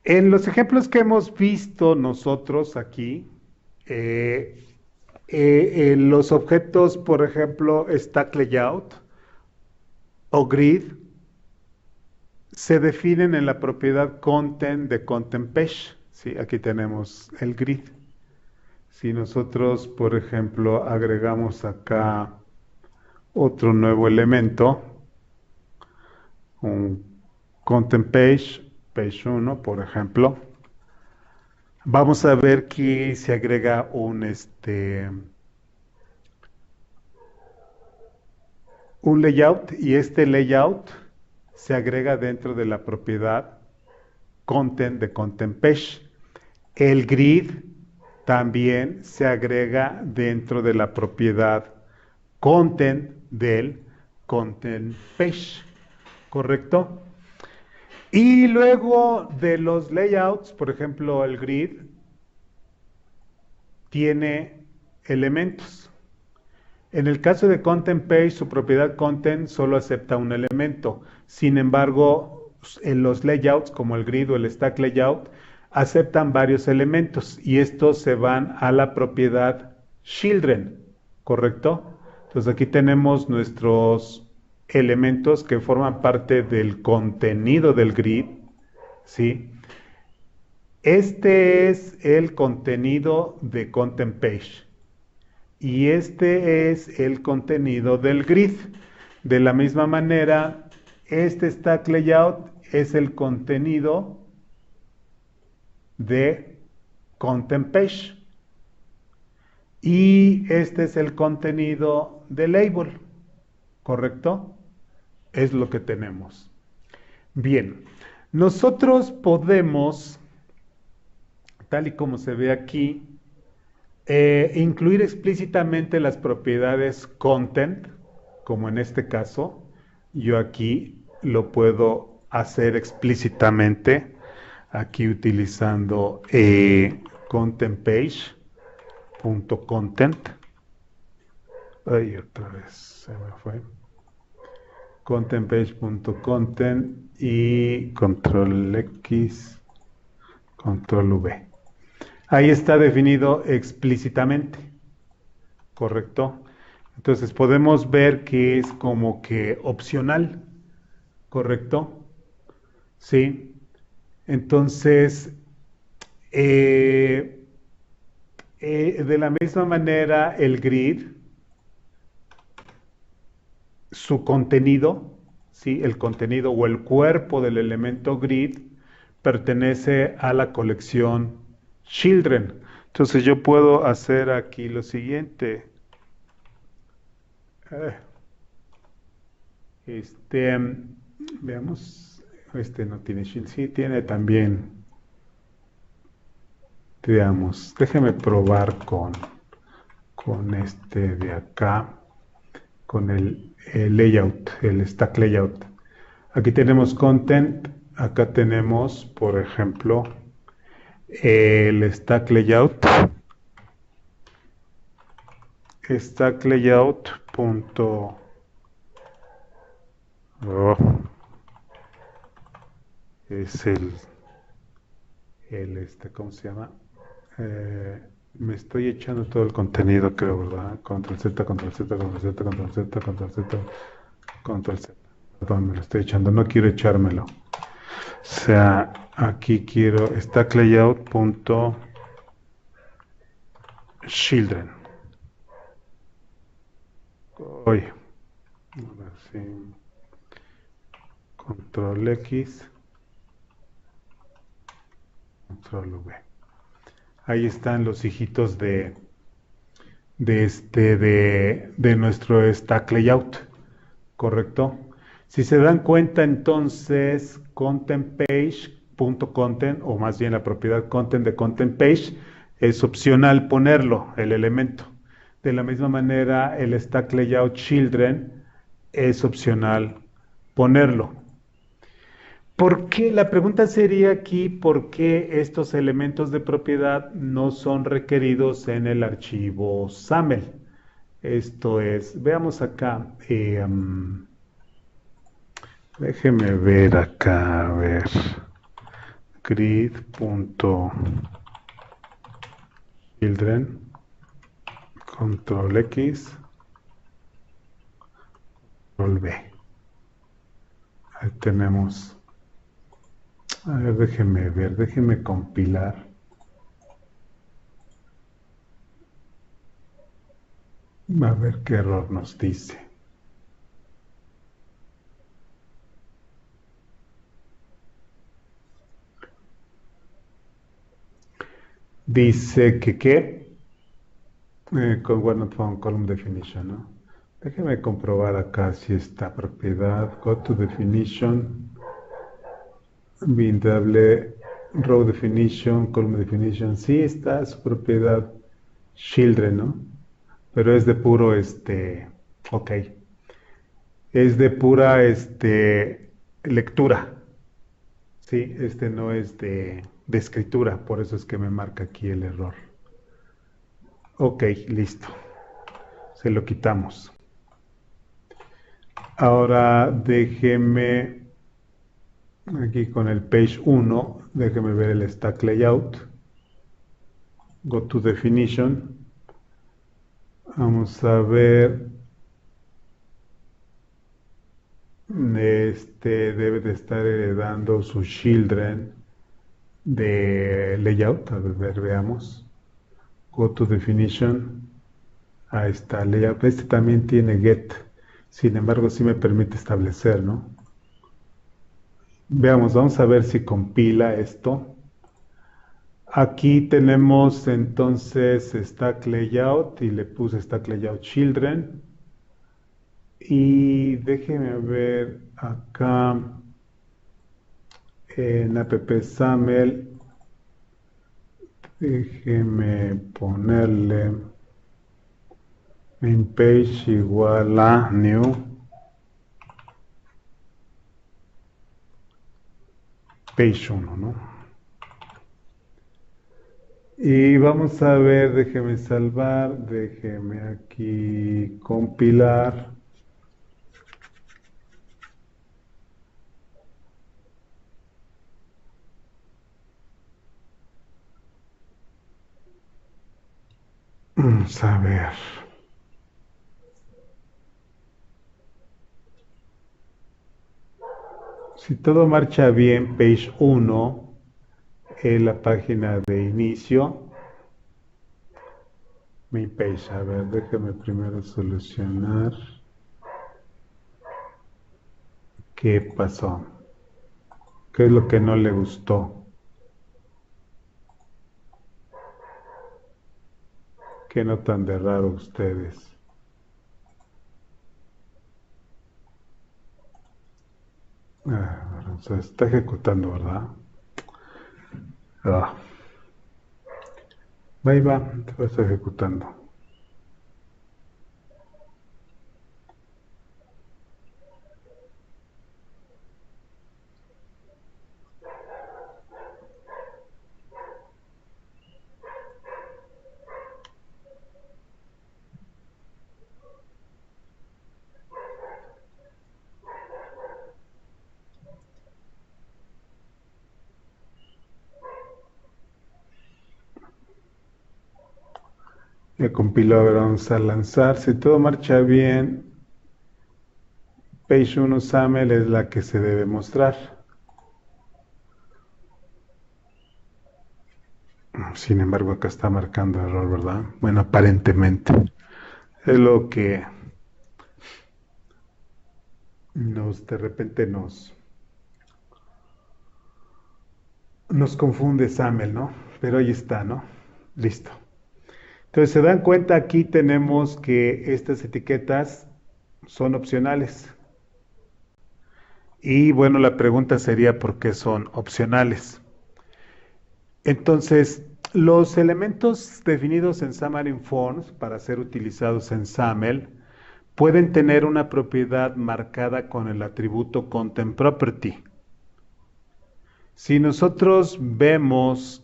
En los ejemplos que hemos visto nosotros aquí, eh, en los objetos, por ejemplo, stack layout o grid, se definen en la propiedad content de content page. ¿Sí? Aquí tenemos el grid. Si nosotros, por ejemplo, agregamos acá otro nuevo elemento, un content page, page 1, por ejemplo, vamos a ver que se agrega un layout y este layout se agrega dentro de la propiedad content de content page. El grid también se agrega dentro de la propiedad content del content page, ¿correcto? Y luego de los layouts, por ejemplo, el grid tiene elementos. En el caso de content page, su propiedad content solo acepta un elemento. Sin embargo, en los layouts, como el grid o el stack layout, aceptan varios elementos y estos se van a la propiedad children, ¿correcto? Entonces aquí tenemos nuestros elementos que forman parte del contenido del grid, ¿sí? Este es el contenido de content page. Y este es el contenido del grid. De la misma manera, este stack layout es el contenido de content page. Y este es el contenido de label, ¿correcto? Es lo que tenemos. Bien, nosotros podemos, tal y como se ve aquí, incluir explícitamente las propiedades content, como en este caso, yo aquí lo puedo hacer explícitamente, aquí utilizando content page.content. Ay, otra vez se me fue. Content page.content y control X, control V. Ahí está definido explícitamente, ¿correcto? Entonces podemos ver que es como que opcional, ¿correcto? Sí. Entonces, de la misma manera, el grid, su contenido, ¿sí? El contenido o el cuerpo del elemento grid pertenece a la colección children. Entonces yo puedo hacer aquí lo siguiente. Veamos, este no tiene shield, sí tiene también, digamos, déjeme probar con este de acá, con el layout, el stack layout. Aquí tenemos content, acá tenemos, por ejemplo, el stack layout punto es ¿cómo se llama? Me estoy echando todo el contenido, creo, ¿verdad? Control Z, control Z, control Z, control Z, control Z, control Z. Perdón, me lo estoy echando, no quiero echármelo. O sea, aquí quiero stack layout punto children. Oye, a ver si control X, control V. Ahí están los hijitos de nuestro stack layout, ¿correcto? Si se dan cuenta, entonces, content page.content, o más bien la propiedad content de content page, es opcional ponerlo, el elemento. De la misma manera, el stack layout children es opcional ponerlo. ¿Por qué? La pregunta sería aquí, ¿por qué estos elementos de propiedad no son requeridos en el archivo SAML? Esto es, veamos acá, Déjeme ver acá, a ver. Grid.children, control X, control V. Ahí tenemos. A ver, déjeme compilar. A ver qué error nos dice. Dice que qué. Con One Not Found Column Definition, ¿no? Déjeme comprobar acá si esta propiedad. Go to definition. Bindable row definition, column definition. Sí, está su propiedad children, ¿no? Pero es de puro, ok. Es de pura, lectura. Sí, no es de escritura, por eso es que me marca aquí el error. Ok, listo. Se lo quitamos. Ahora déjeme, aquí con el page 1, déjeme ver el stack layout. Go to definition. Vamos a ver. Debe de estar heredando su children de layout. A ver, veamos. Go to definition. Ahí está, layout. Este también tiene get. Sin embargo, sí me permite establecer, ¿no? Veamos, vamos a ver si compila esto. Aquí tenemos entonces stack layout y le puse stack layout children. Y déjeme ver acá en app.saml. Déjeme ponerle main page igual a new page 1, ¿no? Y vamos a ver, déjeme salvar, déjeme aquí compilar. Vamos a ver. Si todo marcha bien, page 1 es la página de inicio. Main page, a ver, déjame primero solucionar. ¿Qué pasó? ¿Qué es lo que no le gustó? ¿Qué notan de raro ustedes? Se está ejecutando, ¿verdad? Ahí va, se está ejecutando. Ya compiló, ahora vamos a lanzar. Si todo marcha bien, page 1 SAML es la que se debe mostrar. Sin embargo, acá está marcando error, ¿verdad? Bueno, aparentemente. Es lo que de repente nos confunde SAML, ¿no? Pero ahí está, ¿no? Listo. Entonces, se dan cuenta, aquí tenemos que estas etiquetas son opcionales. Y bueno, la pregunta sería ¿por qué son opcionales? Entonces, los elementos definidos en Xamarin Forms para ser utilizados en SAML pueden tener una propiedad marcada con el atributo Content Property. Si nosotros vemos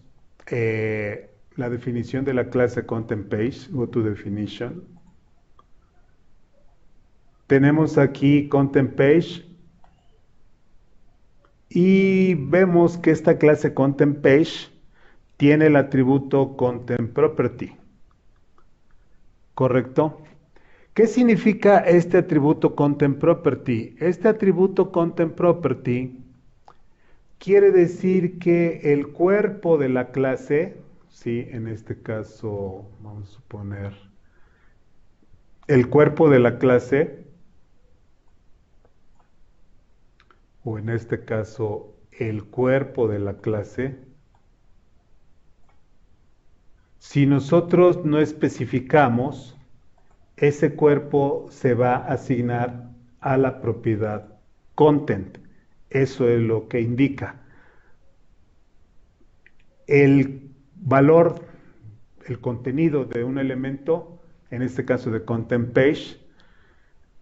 la definición de la clase Content Page, go to definition, tenemos aquí Content Page Y vemos que esta clase ContentPage tiene el atributo ContentProperty, ¿correcto? ¿Qué significa este atributo ContentProperty? Este atributo ContentProperty quiere decir que el cuerpo de la clase, ¿sí? En este caso, vamos a suponer, el cuerpo de la clase, o en este caso, el cuerpo de la clase, si nosotros no especificamos, ese cuerpo se va a asignar a la propiedad content. Eso es lo que indica. El valor, el contenido de un elemento, en este caso de ContentPage,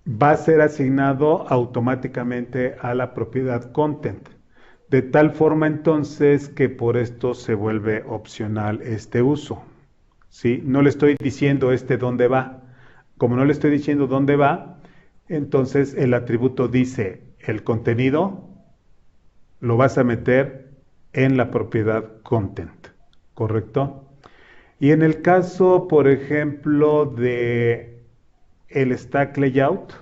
va a ser asignado automáticamente a la propiedad content. De tal forma entonces que por esto se vuelve opcional este uso. ¿Sí? No le estoy diciendo dónde va. Como no le estoy diciendo dónde va, entonces el atributo dice el contenido lo vas a meter en la propiedad content, ¿correcto? Y en el caso, por ejemplo, de el stack layout,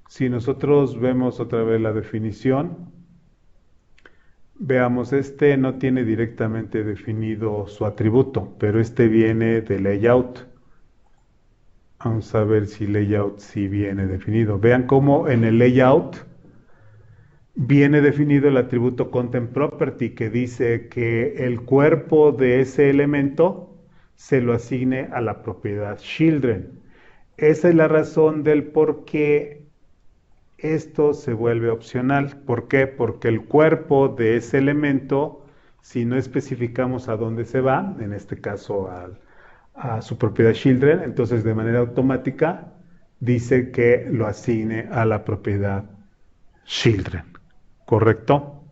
si nosotros vemos otra vez la definición, veamos, no tiene directamente definido su atributo, pero viene de layout. Vamos a ver si layout sí viene definido. Vean cómo en el layout viene definido el atributo ContentProperty, que dice que el cuerpo de ese elemento se lo asigne a la propiedad children. Esa es la razón del por qué esto se vuelve opcional. ¿Por qué? Porque el cuerpo de ese elemento, si no especificamos a dónde se va, en este caso a su propiedad children, entonces de manera automática dice que lo asigne a la propiedad children, ¿correcto?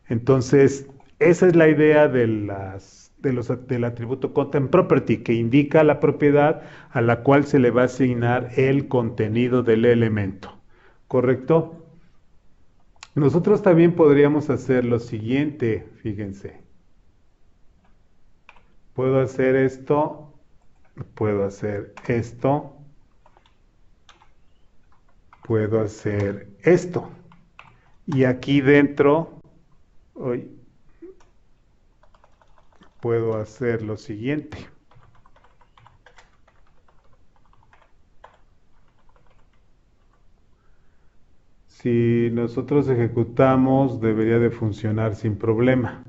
Entonces, esa es la idea del atributo ContentProperty, que indica la propiedad a la cual se le va a asignar el contenido del elemento, ¿correcto? Nosotros también podríamos hacer lo siguiente, fíjense. Puedo hacer esto, puedo hacer esto, puedo hacer esto. Y aquí dentro, hoy puedo hacer lo siguiente. Si nosotros ejecutamos, debería de funcionar sin problema.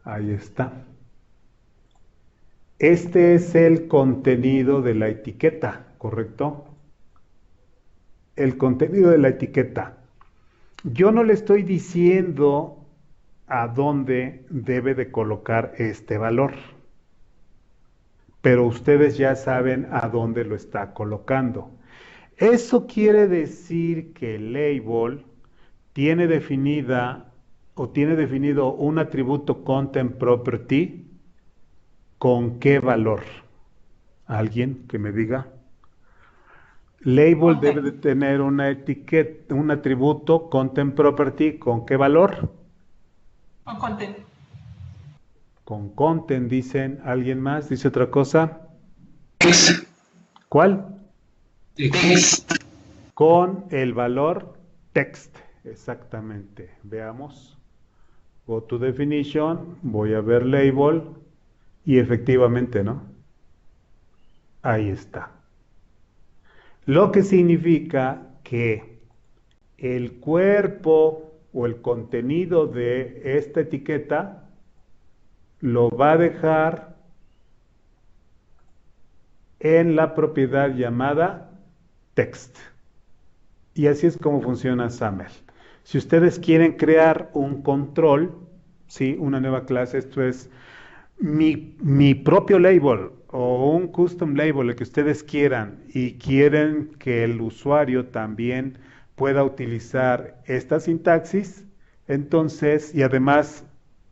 Ahí está. Este es el contenido de la etiqueta, ¿correcto? El contenido de la etiqueta. Yo no le estoy diciendo a dónde debe de colocar este valor, pero ustedes ya saben a dónde lo está colocando. Eso quiere decir que el label tiene definida o tiene definido un atributo ContentProperty. ¿Con qué valor? ¿Alguien que me diga? Label debe de tener una etiqueta, un atributo ContentProperty. ¿Con qué valor? Con content. Con content, dicen. ¿Alguien más dice otra cosa? ¿Cuál? Text. Con el valor text, exactamente. Veamos. Go to definition, voy a ver label y efectivamente, ¿no? Ahí está. Lo que significa que el cuerpo o el contenido de esta etiqueta lo va a dejar en la propiedad llamada text. Y así es como funciona SAML. Si ustedes quieren crear un control, ¿sí? Una nueva clase, esto es mi propio label o un custom label, el que ustedes quieran, y quieren que el usuario también pueda utilizar esta sintaxis, entonces, y además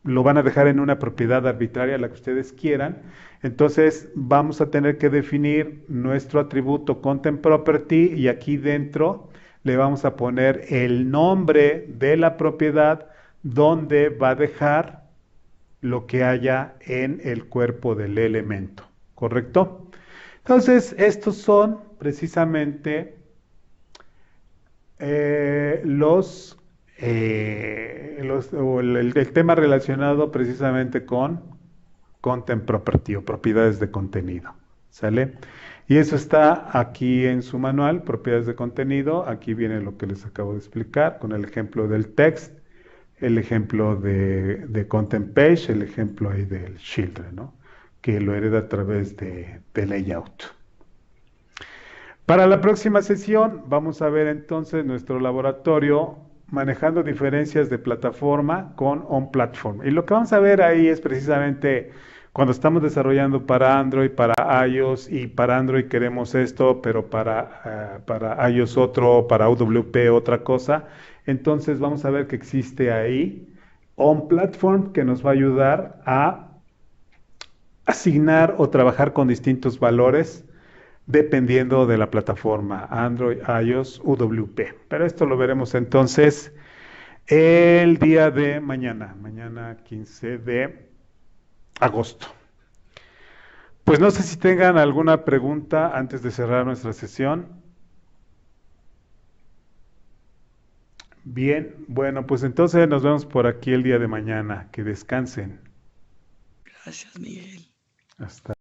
lo van a dejar en una propiedad arbitraria, la que ustedes quieran. Entonces vamos a tener que definir nuestro atributo content property y aquí dentro le vamos a poner el nombre de la propiedad donde va a dejar lo que haya en el cuerpo del elemento, ¿correcto? Entonces estos son precisamente el tema relacionado precisamente con content property o propiedades de contenido, ¿sale? Y eso está aquí en su manual, propiedades de contenido. Aquí viene lo que les acabo de explicar con el ejemplo del text, el ejemplo de content page, el ejemplo ahí del children, ¿no? Que lo hereda a través de layout. Para la próxima sesión vamos a ver entonces nuestro laboratorio manejando diferencias de plataforma con on-platform. Y lo que vamos a ver ahí es precisamente cuando estamos desarrollando para Android, para iOS, y para Android queremos esto, pero para iOS otro, para UWP otra cosa. Entonces vamos a ver que existe ahí on-platform que nos va a ayudar a asignar o trabajar con distintos valores dependiendo de la plataforma Android, iOS, UWP. Pero esto lo veremos entonces el día de mañana, mañana 15 de agosto. Pues no sé si tengan alguna pregunta antes de cerrar nuestra sesión. Bien, bueno, pues entonces nos vemos por aquí el día de mañana. Que descansen. Gracias, Miguel. Hasta